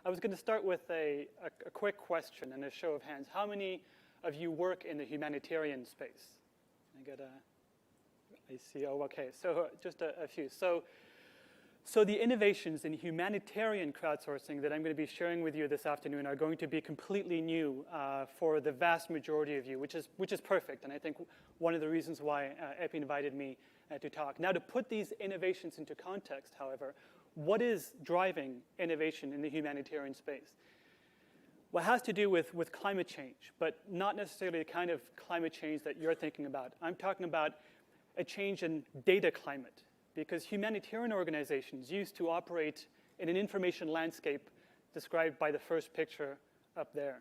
I was going to start with a quick question and a show of hands. How many of you work in the humanitarian space? I see, oh, okay, so just a few. So the innovations in humanitarian crowdsourcing that I'm going to be sharing with you this afternoon are going to be completely new for the vast majority of you, which is perfect. And I think one of the reasons why Epi invited me to talk. Now, to put these innovations into context, however, what is driving innovation in the humanitarian space? Well, it has to do with climate change, but not necessarily the kind of climate change that you're thinking about. I'm talking about a change in data climate, because humanitarian organizations used to operate in an information landscape described by the first picture up there,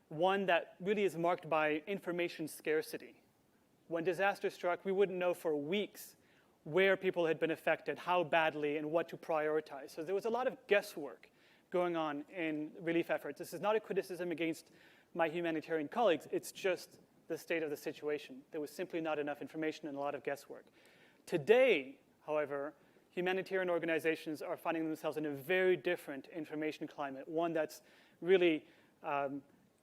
one that really is marked by information scarcity. When disaster struck, we wouldn't know for weeks where people had been affected, how badly, and what to prioritize. So there was a lot of guesswork going on in relief efforts. This is not a criticism against my humanitarian colleagues. It's just the state of the situation. There was simply not enough information and a lot of guesswork. Today, however, humanitarian organizations are finding themselves in a very different information climate, one that's really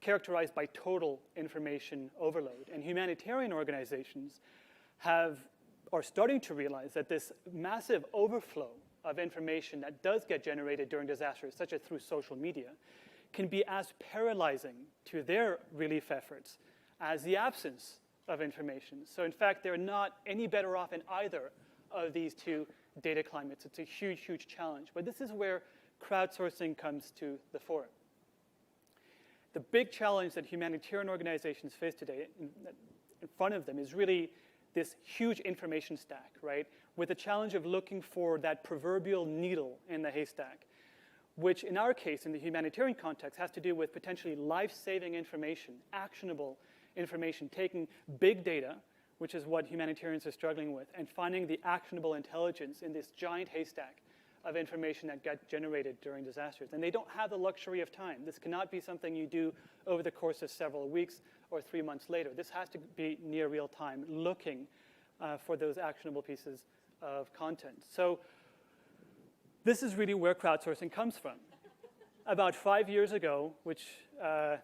characterized by total information overload. And humanitarian organizations are starting to realize that this massive overflow of information that does get generated during disasters, such as through social media, can be as paralyzing to their relief efforts as the absence of information. So in fact, they're not any better off in either of these two data climates. It's a huge, huge challenge. But this is where crowdsourcing comes to the fore. The big challenge that humanitarian organizations face today in front of them is really this huge information stack, right? With the challenge of looking for that proverbial needle in the haystack, which in our case, in the humanitarian context, has to do with potentially life-saving information, actionable information, taking big data, which is what humanitarians are struggling with, and finding the actionable intelligence in this giant haystack of information that got generated during disasters. And they don't have the luxury of time. This cannot be something you do over the course of several weeks or 3 months later. This has to be near real time, looking for those actionable pieces of content. So this is really where crowdsourcing comes from. About 5 years ago, which the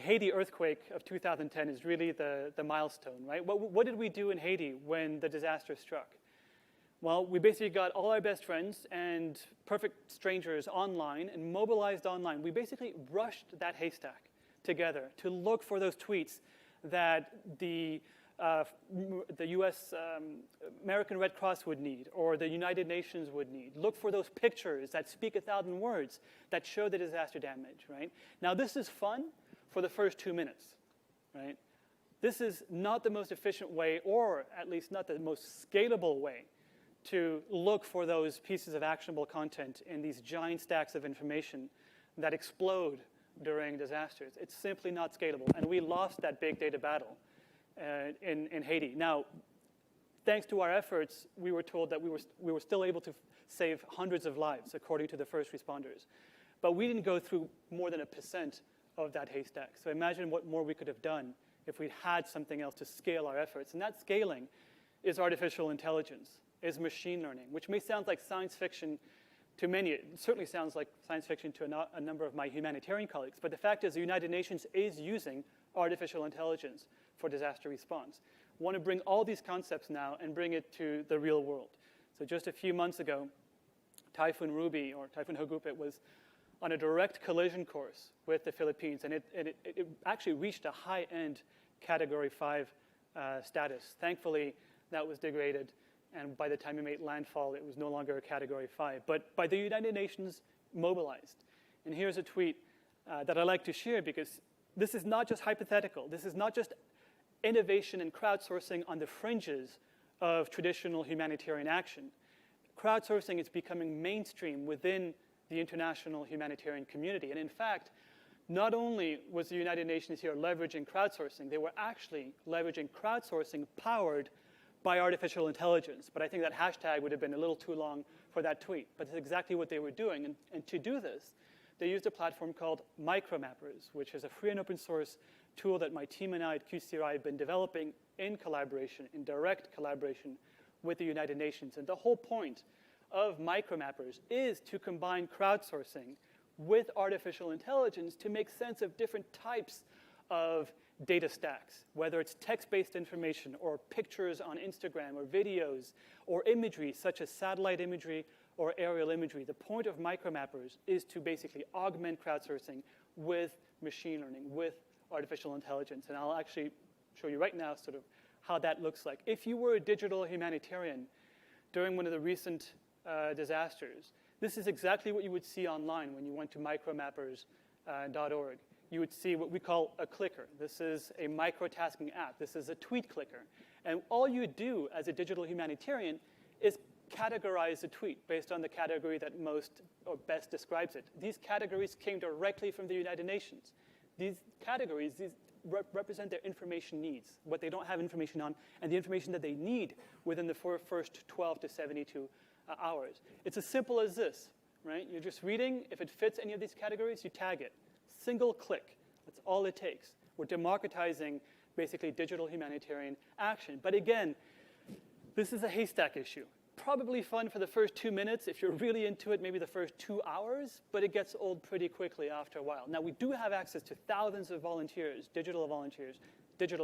Haiti earthquake of 2010 is really the milestone, right? What did we do in Haiti when the disaster struck? Well, we basically got all our best friends and perfect strangers online and mobilized online. We basically rushed that haystack together to look for those tweets that the U.S. American Red Cross would need, or the United Nations would need. Look for those pictures that speak 1,000 words that show the disaster damage, right? Now, this is fun for the first 2 minutes, right? This is not the most efficient way, or at least not the most scalable way, to look for those pieces of actionable content in these giant stacks of information that explode during disasters. It's simply not scalable, and we lost that big data battle in Haiti. Now, thanks to our efforts, we were told that we were still able to save hundreds of lives, according to the first responders. But we didn't go through more than 1% of that haystack. So imagine what more we could have done if we'd had something else to scale our efforts. And that scaling is artificial intelligence, is machine learning, which may sound like science fiction to many. It certainly sounds like science fiction to a number of my humanitarian colleagues. But the fact is the United Nations is using artificial intelligence for disaster response. We want to bring all these concepts now and bring it to the real world. So just a few months ago, Typhoon Ruby, or Typhoon Hagupit, was on a direct collision course with the Philippines, and it actually reached a high-end Category 5 status. Thankfully, that was degraded, and by the time it made landfall, it was no longer a Category 5. But by the United Nations mobilized. And here's a tweet that I like to share, because this is not just hypothetical. This is not just innovation and crowdsourcing on the fringes of traditional humanitarian action. Crowdsourcing is becoming mainstream within the international humanitarian community. And in fact, not only was the United Nations here leveraging crowdsourcing, they were actually leveraging crowdsourcing powered by artificial intelligence. But I think that hashtag would have been a little too long for that tweet. But it's exactly what they were doing. And to do this, they used a platform called Micromappers, which is a free and open source tool that my team and I at QCRI have been developing in collaboration, in direct collaboration with the United Nations. And the whole point of Micromappers is to combine crowdsourcing with artificial intelligence to make sense of different types of data stacks, whether it's text-based information or pictures on Instagram or videos or imagery such as satellite imagery or aerial imagery. The point of micromappers is to basically augment crowdsourcing with machine learning, with artificial intelligence. And I'll actually show you right now sort of how that looks like. If you were a digital humanitarian during one of the recent disasters, this is exactly what you would see online when you went to micromappers.org. You would see what we call a clicker. This is a microtasking app. This is a tweet clicker. And all you do as a digital humanitarian is categorize a tweet based on the category that most or best describes it. These categories came directly from the United Nations. These categories represent their information needs, what they don't have information on, and the information that they need within the first 12 to 72 hours. It's as simple as this, right? You're just reading. If it fits any of these categories, you tag it. Single click. That's all it takes. We're democratizing basically digital humanitarian action. But again, this is a haystack issue. Probably fun for the first 2 minutes. If you're really into it, maybe the first 2 hours, but it gets old pretty quickly after a while. Now, we do have access to thousands of volunteers, digital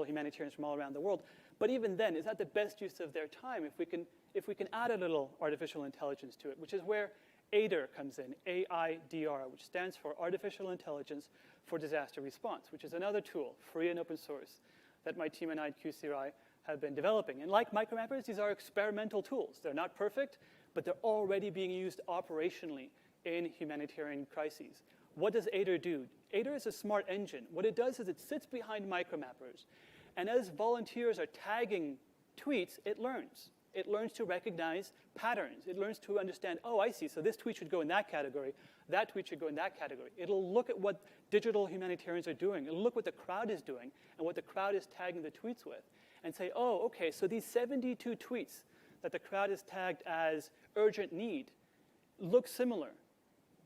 humanitarians from all around the world. But even then, is that the best use of their time if we can add a little artificial intelligence to it, which is where AIDR comes in, AIDR, which stands for Artificial Intelligence for Disaster Response, which is another tool, free and open source, that my team and I at QCRI have been developing. And like micromappers, these are experimental tools. They're not perfect, but they're already being used operationally in humanitarian crises. What does AIDR do? AIDR is a smart engine. What it does is it sits behind micromappers. And as volunteers are tagging tweets, it learns. It learns to recognize patterns. It learns to understand, oh, I see, so this tweet should go in that category. That tweet should go in that category. It'll look at what digital humanitarians are doing. It'll look what the crowd is doing and what the crowd is tagging the tweets with and say, oh, okay, so these 72 tweets that the crowd is tagged as urgent need look similar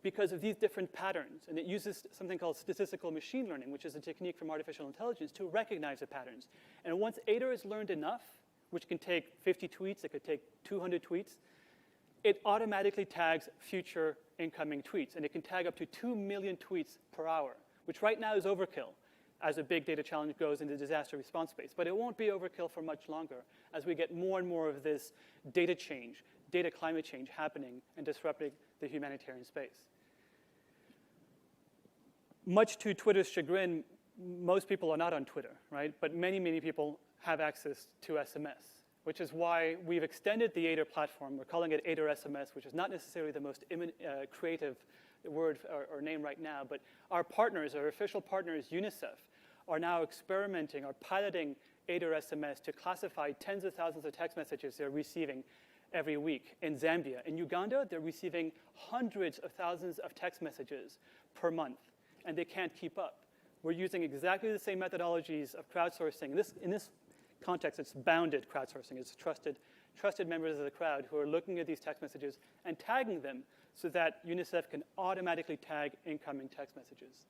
because of these different patterns. And it uses something called statistical machine learning, which is a technique from artificial intelligence to recognize the patterns. And once AIDR has learned enough, which can take 50 tweets, it could take 200 tweets, it automatically tags future incoming tweets. And it can tag up to 2 million tweets per hour, which right now is overkill as a big data challenge goes into disaster response space. But it won't be overkill for much longer as we get more and more of this data change, data climate change happening and disrupting the humanitarian space. Much to Twitter's chagrin, most people are not on Twitter, right? But many, many people have access to SMS, which is why we've extended the AIDR platform. We're calling it AIDR SMS, which is not necessarily the most creative word or name right now, but our partners, our official partners, UNICEF, are now experimenting or piloting AIDR SMS to classify tens of thousands of text messages they're receiving every week. In Zambia, in Uganda, they're receiving hundreds of thousands of text messages per month, and they can't keep up. We're using exactly the same methodologies of crowdsourcing. In this context, it's bounded crowdsourcing. It's trusted members of the crowd who are looking at these text messages and tagging them so that UNICEF can automatically tag incoming text messages.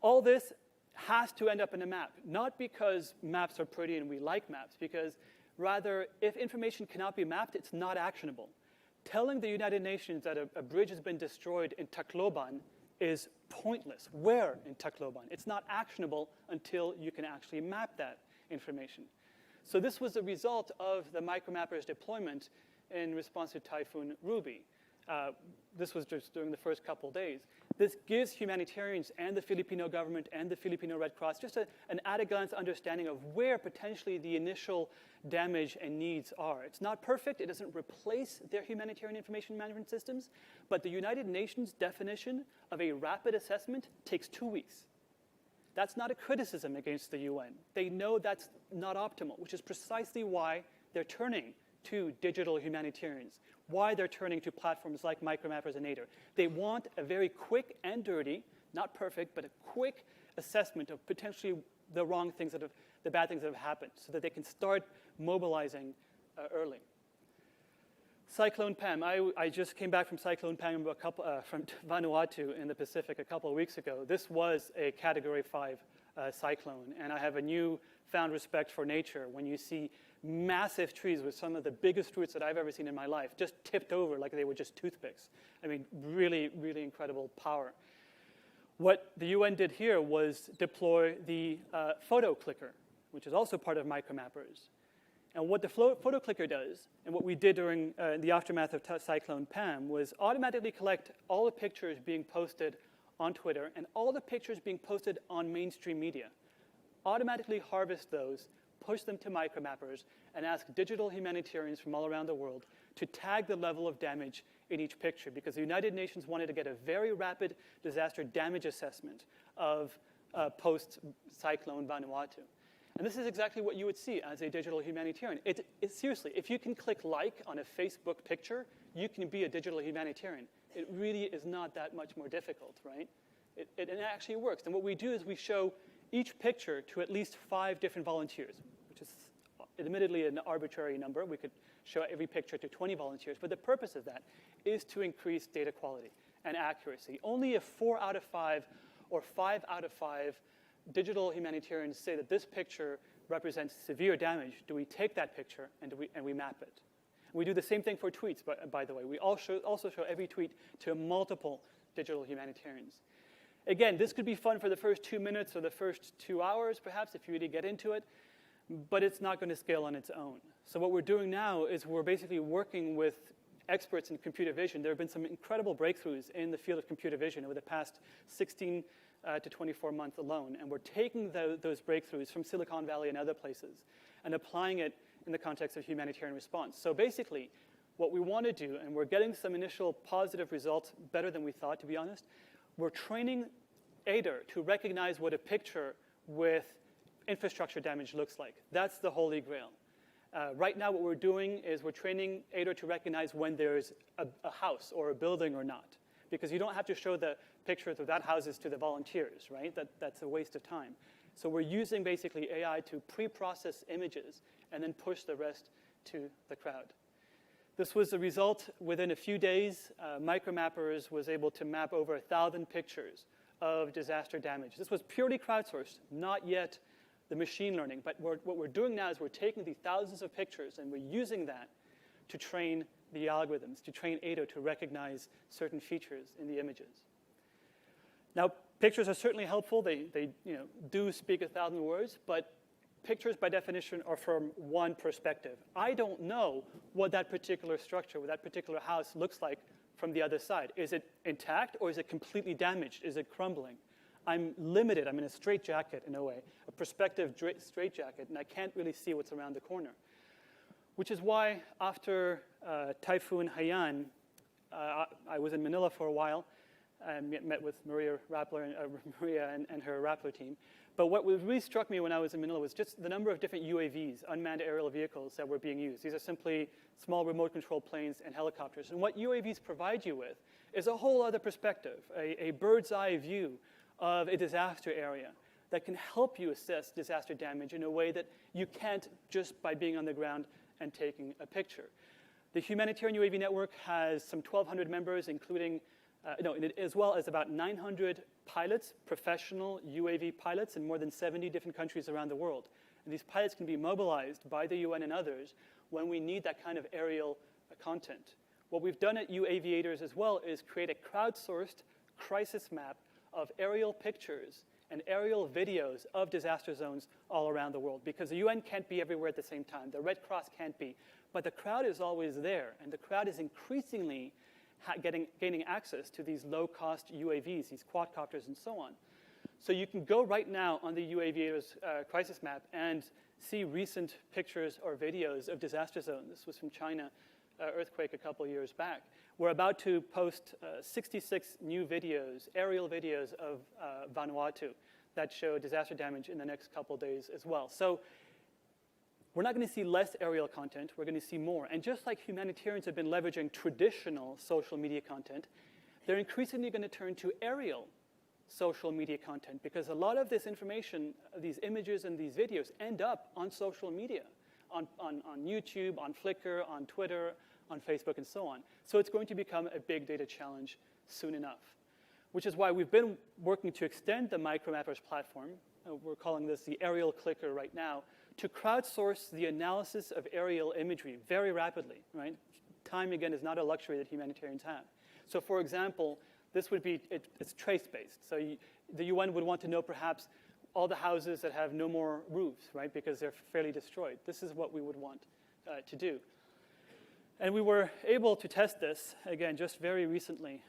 All this has to end up in a map, not because maps are pretty and we like maps, because rather, if information cannot be mapped, it's not actionable. Telling the United Nations that a bridge has been destroyed in Tacloban is pointless. Where in Tacloban? It's not actionable until you can actually map that information. So this was the result of the micromappers deployment in response to Typhoon Ruby. This was just during the first couple days. This gives humanitarians and the Filipino government and the Filipino Red Cross just an at-a-glance understanding of where potentially the initial damage and needs are. It's not perfect. It doesn't replace their humanitarian information management systems, but the United Nations definition of a rapid assessment takes 2 weeks. That's not a criticism against the UN. They know that's not optimal, which is precisely why they're turning to digital humanitarians, why they're turning to platforms like micromappers and AIDR. They want a very quick and dirty, not perfect, but a quick assessment of potentially the wrong things the bad things that have happened, so that they can start mobilizing early. Cyclone Pam. I just came back from Cyclone Pam from Vanuatu in the Pacific a couple of weeks ago. This was a Category 5 cyclone, and I have a newfound respect for nature when you see massive trees with some of the biggest roots that I've ever seen in my life, just tipped over like they were just toothpicks. I mean, really, really incredible power. What the UN did here was deploy the photo clicker, which is also part of micromappers. And what the photo clicker does, and what we did during the aftermath of Cyclone Pam, was automatically collect all the pictures being posted on Twitter and all the pictures being posted on mainstream media. Automatically harvest those, push them to micromappers, and ask digital humanitarians from all around the world to tag the level of damage in each picture, because the United Nations wanted to get a very rapid disaster damage assessment of post-cyclone Vanuatu. And this is exactly what you would see as a digital humanitarian. Seriously, if you can click like on a Facebook picture, you can be a digital humanitarian. It really is not that much more difficult, right? It actually works. And what we do is we show each picture to at least 5 different volunteers, which is admittedly an arbitrary number. We could show every picture to 20 volunteers. But the purpose of that is to increase data quality and accuracy. Only if 4 out of 5 or 5 out of 5 digital humanitarians say that this picture represents severe damage, do we take that picture and we map it. We do the same thing for tweets, by the way. We also show every tweet to multiple digital humanitarians. Again, this could be fun for the first 2 minutes or the first 2 hours, perhaps, if you really get into it, but it's not going to scale on its own. So what we're doing now is we're basically working with experts in computer vision. There have been some incredible breakthroughs in the field of computer vision over the past 16 to 24 months alone, and we're taking those breakthroughs from Silicon Valley and other places and applying it in the context of humanitarian response. So basically, what we want to do, and we're getting some initial positive results, better than we thought, to be honest, we're training ADER to recognize what a picture with infrastructure damage looks like. That's the holy grail. Right now, what we're doing is we're training ADER to recognize when there's a house or a building or not, because you don't have to show the pictures of that houses to the volunteers, right? That's a waste of time. So we're using basically AI to pre-process images and then push the rest to the crowd. This was the result. Within a few days, Micromappers was able to map over 1,000 pictures of disaster damage. This was purely crowdsourced, not yet the machine learning. But what we're doing now is we're taking these thousands of pictures and we're using that to train the algorithms, to train ADO to recognize certain features in the images. Now, pictures are certainly helpful. They do speak 1,000 words, but pictures, by definition, are from one perspective. I don't know what that particular structure, what that particular house looks like from the other side. Is it intact, or is it completely damaged? Is it crumbling? I'm limited. I'm in a straitjacket, in a way, a perspective straitjacket, and I can't really see what's around the corner. Which is why, after Typhoon Haiyan, I was in Manila for a while. I met with Maria and her Rappler team. But what really struck me when I was in Manila was just the number of different UAVs, unmanned aerial vehicles, that were being used. These are simply small remote control planes and helicopters. And what UAVs provide you with is a whole other perspective, a bird's eye view of a disaster area that can help you assess disaster damage in a way that you can't just by being on the ground and taking a picture. The Humanitarian UAV Network has some 1,200 members, including as well as about 900 pilots, professional UAV pilots in more than 70 different countries around the world. And these pilots can be mobilized by the UN and others when we need that kind of aerial content. What we've done at UAviators as well is create a crowdsourced crisis map of aerial pictures and aerial videos of disaster zones all around the world, because the UN can't be everywhere at the same time. The Red Cross can't be. But the crowd is always there, and the crowd is increasingly gaining access to these low-cost UAVs, these quadcopters and so on. So you can go right now on the UAVators crisis map and see recent pictures or videos of disaster zones. This was from China earthquake a couple years back. We're about to post 66 new videos, aerial videos of Vanuatu that show disaster damage in the next couple days as well. So we're not going to see less aerial content. We're going to see more. And just like humanitarians have been leveraging traditional social media content, they're increasingly going to turn to aerial social media content, because a lot of this information, these images and these videos, end up on social media, on YouTube, on Flickr, on Twitter, on Facebook, and so on. So it's going to become a big data challenge soon enough, which is why we've been working to extend the Micromappers platform. We're calling this the aerial clicker right now, to crowdsource the analysis of aerial imagery very rapidly, right? Time, again, is not a luxury that humanitarians have. So, for example, this would be, it's trace-based. So the UN would want to know perhaps all the houses that have no more roofs, right, because they're fairly destroyed. This is what we would want to do. And we were able to test this, again, just very recently.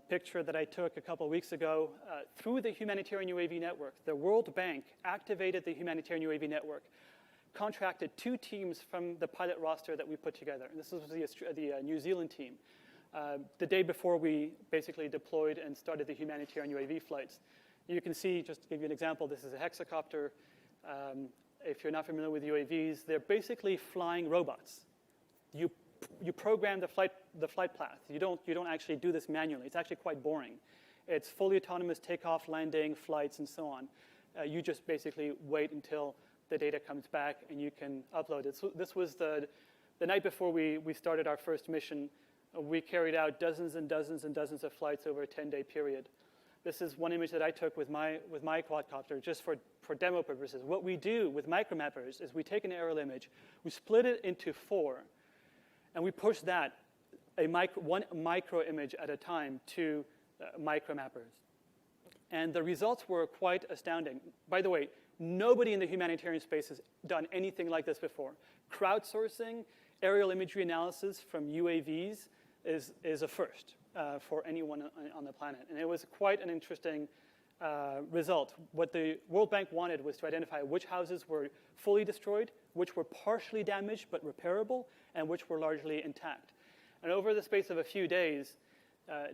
Picture that I took a couple weeks ago through the Humanitarian UAV network. The World Bank activated the Humanitarian UAV network, contracted 2 teams from the pilot roster that we put together. And this was the New Zealand team. The day before we basically deployed and started the humanitarian UAV flights. You can see, just to give you an example, this is a hexacopter. If you're not familiar with UAVs, they're basically flying robots. You program the flight path. You don't actually do this manually. It's actually quite boring. It's fully autonomous takeoff, landing, flights, and so on. You just basically wait until the data comes back and you can upload it. So this was the night before we started our first mission. We carried out dozens and dozens and dozens of flights over a 10-day period. This is one image that I took with my quadcopter just for demo purposes. What we do with micromappers is we take an aerial image, we split it into 4, and we push that, one micro image at a time, to micromappers. And the results were quite astounding. By the way, nobody in the humanitarian space has done anything like this before. Crowdsourcing aerial imagery analysis from UAVs is a first for anyone on the planet. And it was quite an interesting result. What the World Bank wanted was to identify which houses were fully destroyed, which were partially damaged but repairable, and which were largely intact. And over the space of a few days,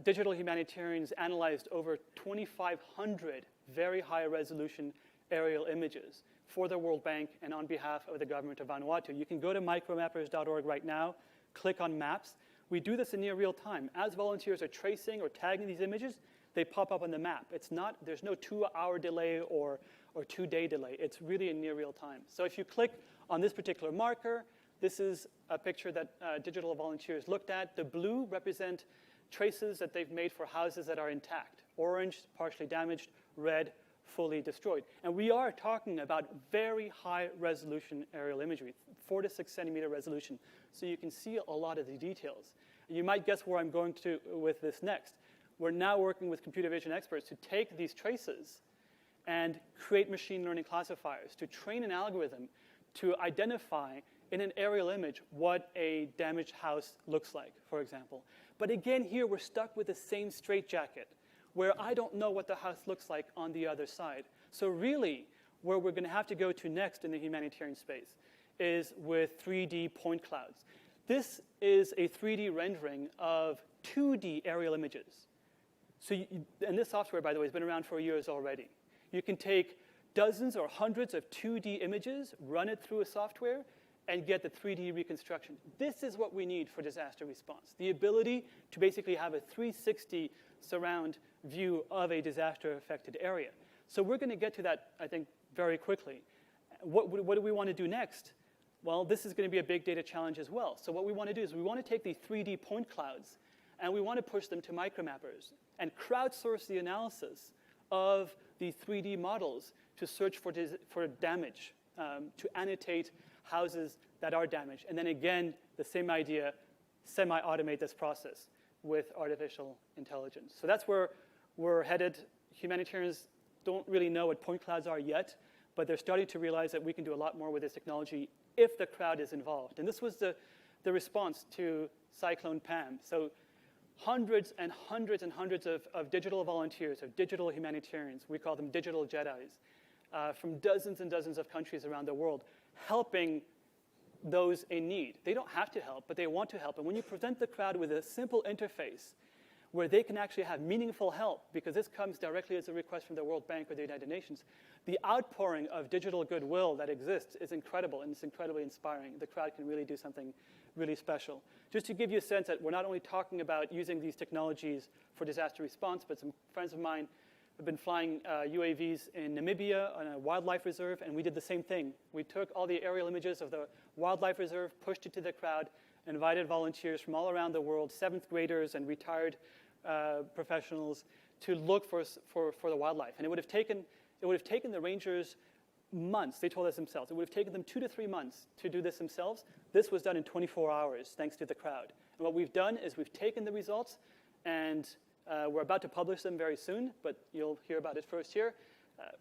Digital Humanitarians analyzed over 2,500 very high-resolution aerial images for the World Bank and on behalf of the government of Vanuatu. You can go to micromappers.org right now, click on Maps. We do this in near real time. As volunteers are tracing or tagging these images, they pop up on the map. There's no 2-hour delay or 2-day delay. It's really in near real time. So if you click on this particular marker, this is a picture that digital volunteers looked at. The blue represent traces that they've made for houses that are intact. Orange, partially damaged. Red, fully destroyed. And we are talking about very high resolution aerial imagery, 4 to 6 centimeter resolution. So you can see a lot of the details. And you might guess where I'm going to with this next. We're now working with computer vision experts to take these traces and create machine learning classifiers to train an algorithm to identify in an aerial image what a damaged house looks like, for example. But again, here we're stuck with the same straitjacket, where I don't know what the house looks like on the other side. So really, where we're going to have to go to next in the humanitarian space is with 3D point clouds. This is a 3D rendering of 2D aerial images. So and this software, by the way, has been around for years already. You can take dozens or hundreds of 2D images, run it through a software, and get the 3D reconstruction. This is what we need for disaster response, the ability to basically have a 360 surround view of a disaster-affected area. So we're going to get to that, I think, very quickly. What do we want to do next? Well, this is going to be a big data challenge as well. So what we want to do is we want to take these 3D point clouds and we want to push them to micromappers and crowdsource the analysis of the 3D models to search for damage, to annotate houses that are damaged. And then again, the same idea, semi-automate this process with artificial intelligence. So that's where we're headed. Humanitarians don't really know what point clouds are yet, but they're starting to realize that we can do a lot more with this technology if the crowd is involved. And this was the response to Cyclone Pam. So hundreds and hundreds and hundreds of digital volunteers, of digital humanitarians, we call them digital Jedis, from dozens and dozens of countries around the world, helping those in need. They don't have to help, but they want to help. And when you present the crowd with a simple interface where they can actually have meaningful help, because this comes directly as a request from the World Bank or the United Nations, the outpouring of digital goodwill that exists is incredible, and it's incredibly inspiring. The crowd can really do something really special. Just to give you a sense that we're not only talking about using these technologies for disaster response, but some friends of mine have been flying UAVs in Namibia on a wildlife reserve, and we did the same thing. We took all the aerial images of the wildlife reserve, pushed it to the crowd, invited volunteers from all around the world, 7th graders and retired professionals, to look for the wildlife. And it would have taken the rangers months. They told us themselves. It would have taken them 2 to 3 months to do this themselves. This was done in 24 hours, thanks to the crowd. And what we've done is we've taken the results, and we're about to publish them very soon, but you'll hear about it first here.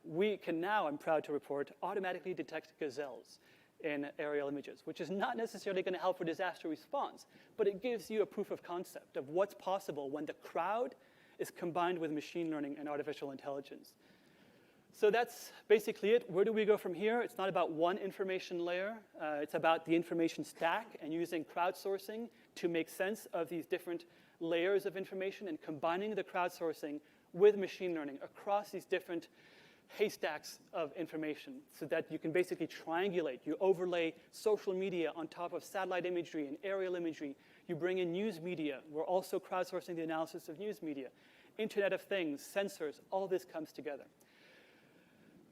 We can now, I'm proud to report, automatically detect gazelles in aerial images, which is not necessarily going to help for disaster response, but it gives you a proof of concept of what's possible when the crowd is combined with machine learning and artificial intelligence. So that's basically it. Where do we go from here? It's not about one information layer. It's about the information stack and using crowdsourcing to make sense of these different layers of information and combining the crowdsourcing with machine learning across these different haystacks of information so that you can basically triangulate. You overlay social media on top of satellite imagery and aerial imagery. You bring in news media. We're also crowdsourcing the analysis of news media. Internet of Things, sensors, all this comes together.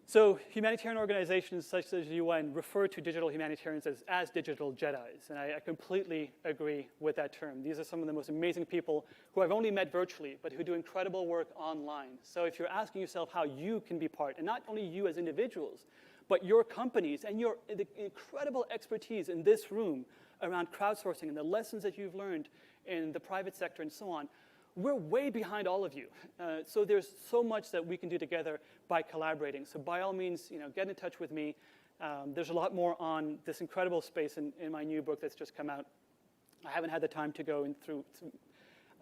So humanitarian organizations such as the UN refer to digital humanitarians as digital Jedis, and I completely agree with that term. These are some of the most amazing people who I've only met virtually, but who do incredible work online. So if you're asking yourself how you can be part, and not only you as individuals, but your companies and the incredible expertise in this room around crowdsourcing and the lessons that you've learned in the private sector and so on, we're way behind all of you. So there's so much that we can do together by collaborating. So by all means, get in touch with me. There's a lot more on this incredible space in my new book that's just come out. I haven't had the time to go through.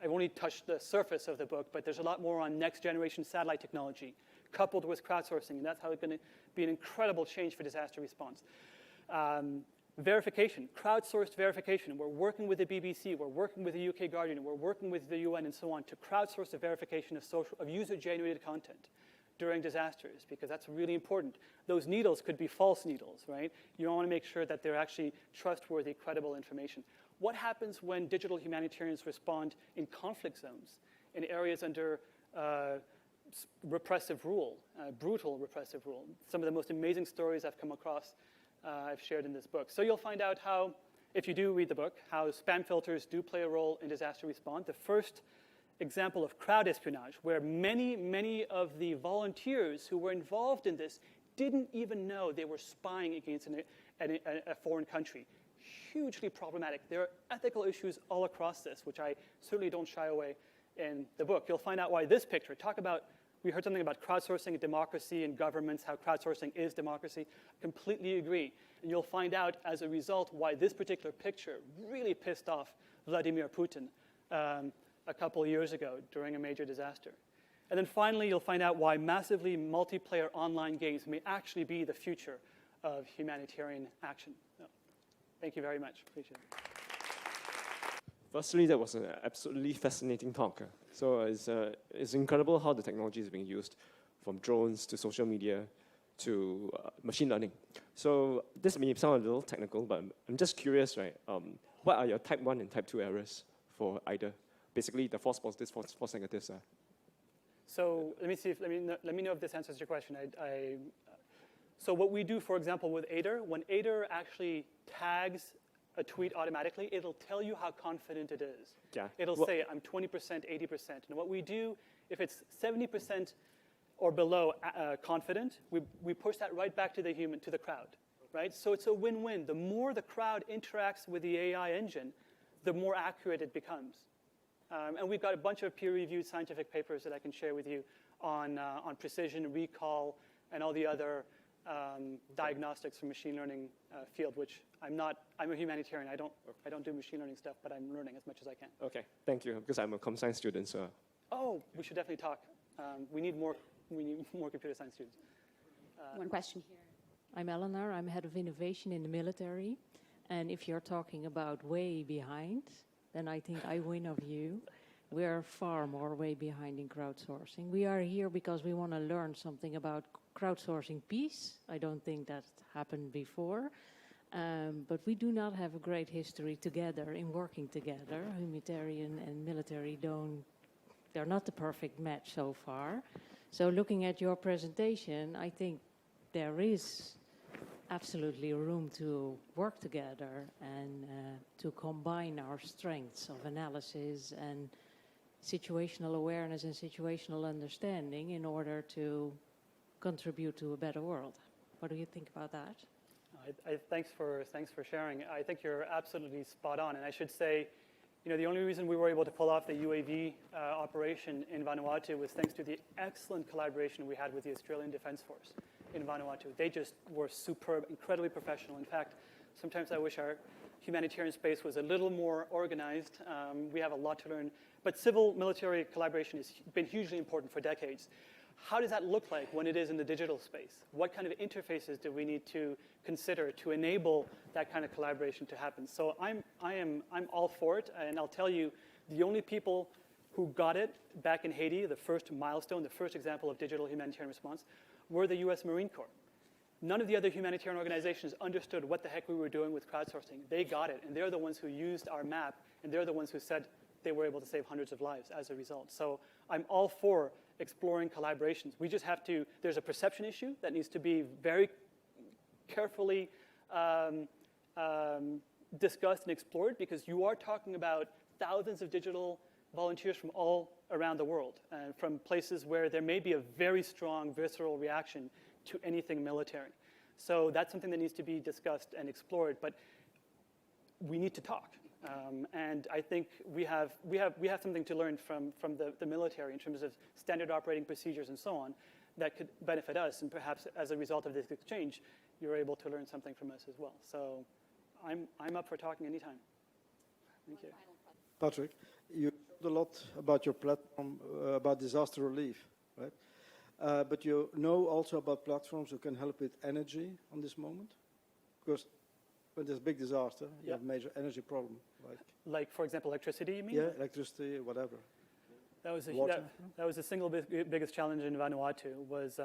I've only touched the surface of the book, but there's a lot more on next generation satellite technology coupled with crowdsourcing, and that's how it's going to be an incredible change for disaster response. Verification, crowdsourced verification. We're working with the BBC, we're working with the UK Guardian, we're working with the UN and so on to crowdsource the verification of user-generated content during disasters, because that's really important. Those needles could be false needles, right? You want to make sure that they're actually trustworthy, credible information. What happens when digital humanitarians respond in conflict zones, in areas under repressive rule, brutal repressive rule? Some of the most amazing stories I've come across I've shared in this book. So you'll find out how, if you do read the book, how spam filters do play a role in disaster response. The first example of crowd espionage, where many of the volunteers who were involved in this didn't even know they were spying against a foreign country. Hugely problematic. There are ethical issues all across this, which I certainly don't shy away in the book. You'll find out why this picture, we heard something about crowdsourcing and democracy and governments, how crowdsourcing is democracy. Completely agree. And you'll find out as a result why this particular picture really pissed off Vladimir Putin a couple of years ago during a major disaster. And then finally, you'll find out why massively multiplayer online games may actually be the future of humanitarian action. So, thank you very much. Appreciate it. Firstly, that was an absolutely fascinating talk. So it's incredible how the technology is being used, from drones to social media to machine learning. So this may sound a little technical, but I'm just curious, right? What are your type 1 and type 2 errors for either? Basically, the false positives, false negatives. So let me know if this answers your question. So what we do, for example, with Aider, when Aider actually tags a tweet automatically, it'll tell you how confident it is. Yeah. It'll say, I'm 20%, 80%. And what we do, if it's 70% or below confident, we push that right back to the crowd, right? So it's a win-win. The more the crowd interacts with the AI engine, the more accurate it becomes. And we've got a bunch of peer-reviewed scientific papers that I can share with you on precision, recall, and all the other diagnostics for machine learning field, which I'm a humanitarian. I don't do machine learning stuff, but I'm learning as much as I can. Okay, thank you, because I'm a comp science student, so. Oh, we should definitely talk. We need more computer science students. One question here. I'm Eleanor, I'm head of innovation in the military. And if you're talking about way behind, then I think I win of you. We are far more way behind in crowdsourcing. We are here because we want to learn something about crowdsourcing peace. I don't think that happened before. But we do not have a great history together in working together. Humanitarian and military they're not the perfect match so far. So looking at your presentation, I think there is absolutely room to work together and to combine our strengths of analysis and situational awareness and situational understanding in order to contribute to a better world. What do you think about that? Thanks for sharing. I think you're absolutely spot on. And I should say, the only reason we were able to pull off the UAV operation in Vanuatu was thanks to the excellent collaboration we had with the Australian Defence Force in Vanuatu. They just were superb, incredibly professional. In fact, sometimes I wish our humanitarian space was a little more organized. We have a lot to learn. But civil-military collaboration has been hugely important for decades. How does that look like when it is in the digital space? What kind of interfaces do we need to consider to enable that kind of collaboration to happen? So I'm all for it, and I'll tell you, the only people who got it back in Haiti, the first milestone, the first example of digital humanitarian response, were the US Marine Corps. None of the other humanitarian organizations understood what the heck we were doing with crowdsourcing. They got it, and they're the ones who used our map, and they're the ones who said they were able to save hundreds of lives as a result. So I'm all for exploring collaborations. We just have to, there's a perception issue that needs to be very carefully discussed and explored, because you are talking about thousands of digital volunteers from all around the world, from places where there may be a very strong visceral reaction to anything military. So that's something that needs to be discussed and explored, but we need to talk. And I think we have something to learn from the military in terms of standard operating procedures and so on that could benefit us, and perhaps as a result of this exchange, you're able to learn something from us as well. So I'm up for talking anytime. Thank you. Patrick, you talked a lot about your platform, about disaster relief, right? But you know also about platforms who can help with energy on this moment? Because when there's a big disaster, you have a major energy problem. Like, for example, electricity, you mean? Yeah, electricity, whatever. That was the single biggest challenge in Vanuatu, was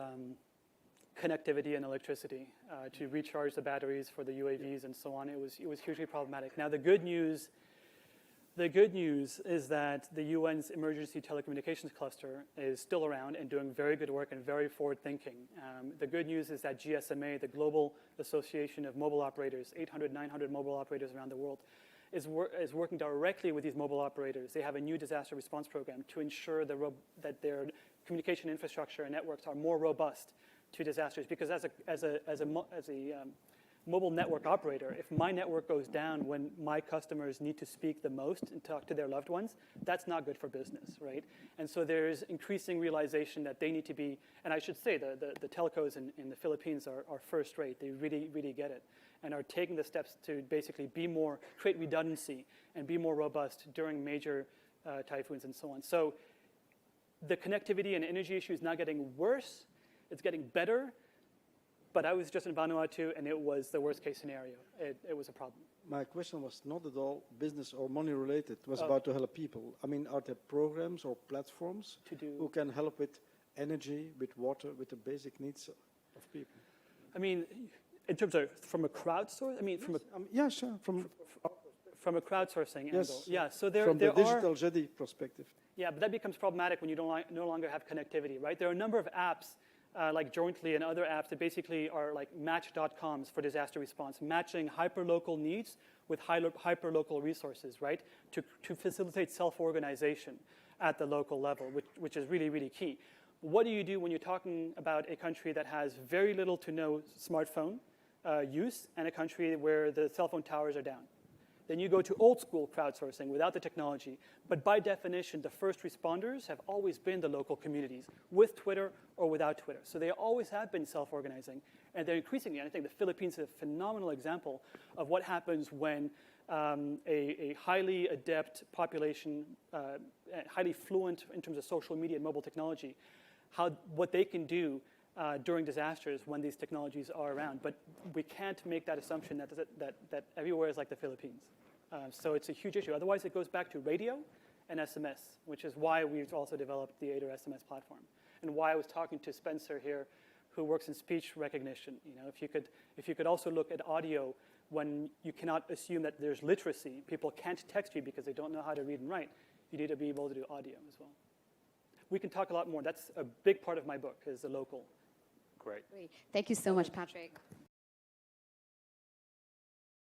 connectivity and electricity to recharge the batteries for the UAVs and so on. It was hugely problematic. Now, the good news is that the UN's Emergency Telecommunications Cluster is still around and doing very good work and very forward-thinking. The good news is that GSMA, the Global Association of Mobile Operators, 800, 900 mobile operators around the world, is working directly with these mobile operators. They have a new disaster response program to ensure that their communication infrastructure and networks are more robust to disasters. Because as a mobile network operator, if my network goes down when my customers need to speak the most and talk to their loved ones, that's not good for business, right? And so there's increasing realization that they need to be, and I should say the telcos in the Philippines are first rate. They really, really get it and are taking the steps to basically create redundancy and be more robust during major typhoons and so on. So the connectivity and energy issue is not getting worse, it's getting better. But I was just in Vanuatu, and it was the worst case scenario. It was a problem. My question was not at all business or money related. It was about to help people. I mean, are there programs or platforms who can help with energy, with water, with the basic needs of people? I mean, in terms of from a crowdsourcing, yeah, sure. From a crowdsourcing yes, angle. Yeah, so there from the are digital JD perspective. Yeah, but that becomes problematic when you no longer have connectivity, right? There are a number of apps like Jointly and other apps that basically are like match.coms for disaster response, matching hyperlocal needs with hyperlocal resources, right? To facilitate self-organization at the local level, which is really, really key. What do you do when you're talking about a country that has very little to no smartphone use and a country where the cell phone towers are down? Then you go to old school crowdsourcing without the technology. But by definition, the first responders have always been the local communities, with Twitter or without Twitter. So they always have been self-organizing. And they're increasingly, and I think the Philippines is a phenomenal example of what happens when a highly adept population, highly fluent in terms of social media and mobile technology, what they can do during disasters when these technologies are around. But we can't make that assumption that everywhere is like the Philippines. So it's a huge issue. Otherwise, it goes back to radio and SMS, which is why we've also developed the AIDER SMS platform, and why I was talking to Spencer here, who works in speech recognition. You know, if you could also look at audio, when you cannot assume that there's literacy, people can't text you because they don't know how to read and write. You need to be able to do audio as well. We can talk a lot more. That's a big part of my book, is the local. Great. Thank you so much, Patrick.